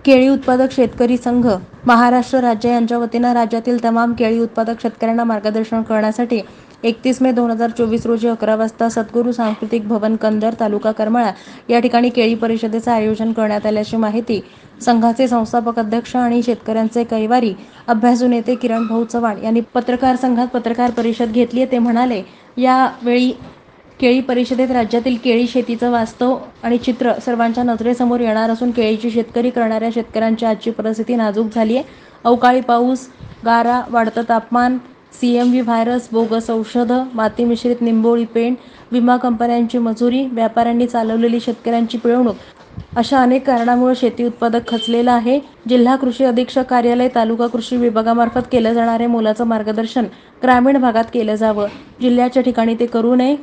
केळी उत्पादक शेतकरी संघ महाराष्ट्र राज्य यांच्या वतीनं राज्यातील तमाम केळी उत्पादक शेतकऱ्यांना मार्गदर्शन करण्यासाठी 31 मे 2024 रोजी 11 वाजता सद्गुरू सांस्कृतिक भवन कंदर तालुका करमाळा या ठिकाणी केळी परिषदेचे आयोजन करण्यात आल्याची माहिती संघाचे संस्थापक अध्यक्ष आणि शेतकऱ्यांचे कैवारी अभ्यासू नेते किरण भाऊ चव्हाण यांनी पत्रकार संघात पत्रकार परिषद घेतली. ते म्हणाले, यावेळी केळी परिषदेत राज्यातील केळी शेतीचं वास्तव आणि चित्र सर्वांच्या नजरेसमोर येणार असून केळीची शेतकरी करणाऱ्या शेतकऱ्यांची आजची परिस्थिती नाजूक झाली आहे. अवकाळी पाऊस, गारा, वाढतं तापमान, CMV व्हायरस, बोगस औषधं, माती मिश्रित निंबोळी पेंड, विमा कंपन्यांची मजुरी, व्यापाऱ्यांनी चालवलेली शेतकऱ्यांची पिळवणूक अशा अनेक कारणांमुळे शेती उत्पादक खचलेला आहे. जिल्हा कृषी अधीक्षक कार्यालय, तालुका कृषी विभागामार्फत केलं जाणारे मोलाचं मार्गदर्शन ग्रामीण भागात केलं जावं. जिल्ह्याच्या ठिकाणी ते करू नये.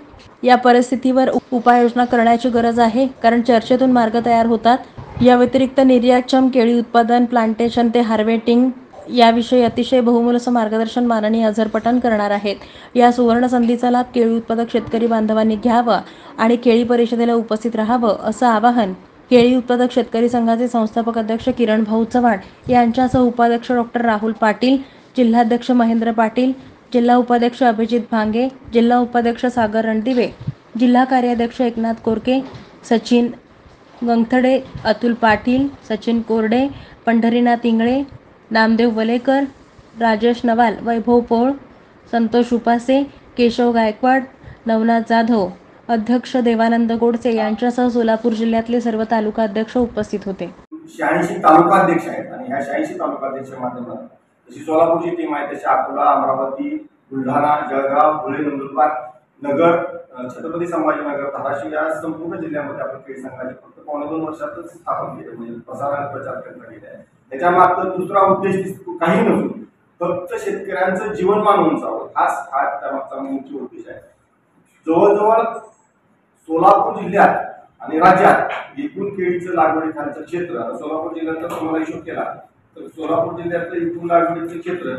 या परिस्थितीवर उपाययोजना करण्याची गरज आहे, कारण चर्चेतून मार्ग तयार होतात. या व्यतिरिक्त निर्यातक्षम केळी उत्पादन, प्लांटेशन ते हार्वेस्टिंग याविषयी अतिशय बहुमोलाचं मार्गदर्शन माननीय अझर पठाण करणार आहेत. या सुवर्ण संधीचा लाभ केळी उत्पादक शेतकरी बांधवांनी घ्यावा आणि केळी परिषदेला उपस्थित राहावं असं आवाहन केळी उत्पादक शेतकरी संघाचे संस्थापक अध्यक्ष किरण भाऊ चव्हाण यांच्यासह उपाध्यक्ष डॉ. राहुल पाटील, जिल्हाध्यक्ष महेंद्र पाटील, जिल्हा उपाध्यक्ष अभिजित भांगे, जिल्हा उपाध्यक्ष सागर रणदिवे, जिल्हा कार्याध्यक्ष एकनाथ कोरके, सचिन गंगथडे, अतुल पाटील, सचिन कोरडे, पंढरीनाथ इंगळे, नामदेव वलेकर, राजेश नवाल, वैभव पोळ, संतोष उपासे, केशव गायकवाड, नवनाथ जाधव, अध्यक्ष देवानंद गोडसे यांच्यासह सोलापूर जिल्ह्यातले सर्व तालुका अध्यक्ष उपस्थित होते. 86 तालुका अध्यक्ष आहेत आणि ह्या 86 तालुका अध्यक्षाच्या माध्यमातून जशी सोलापूरची टीम आहे तशी अकोला, अमरावती, बुलढाणा, जळगाव, धुळे, नंदुरबार, नगर, छत्रपती संभाजीनगर, धाराशिव या संपूर्ण जिल्ह्यामध्ये आपण केळी संघाची फक्त 2.25 वर्षातच स्थापन केले, म्हणजे प्रसार आणि प्रचार करण्यात गेले आहे. त्याच्या मागचा दुसरा उद्देश काही नसून फक्त शेतकऱ्यांचं जीवनमान उंचावं हाच त्यामागचा मुख्य उद्देश आहे. जवळजवळ सोलापूर जिल्ह्यात आणि राज्यात एकूण केळीचं लागवडीखालचं क्षेत्र, सोलापूर जिल्ह्याचा तुम्हाला हिशोब केला तर सोलापूर जिल्ह्यातलं एकूण लागवडीचं क्षेत्र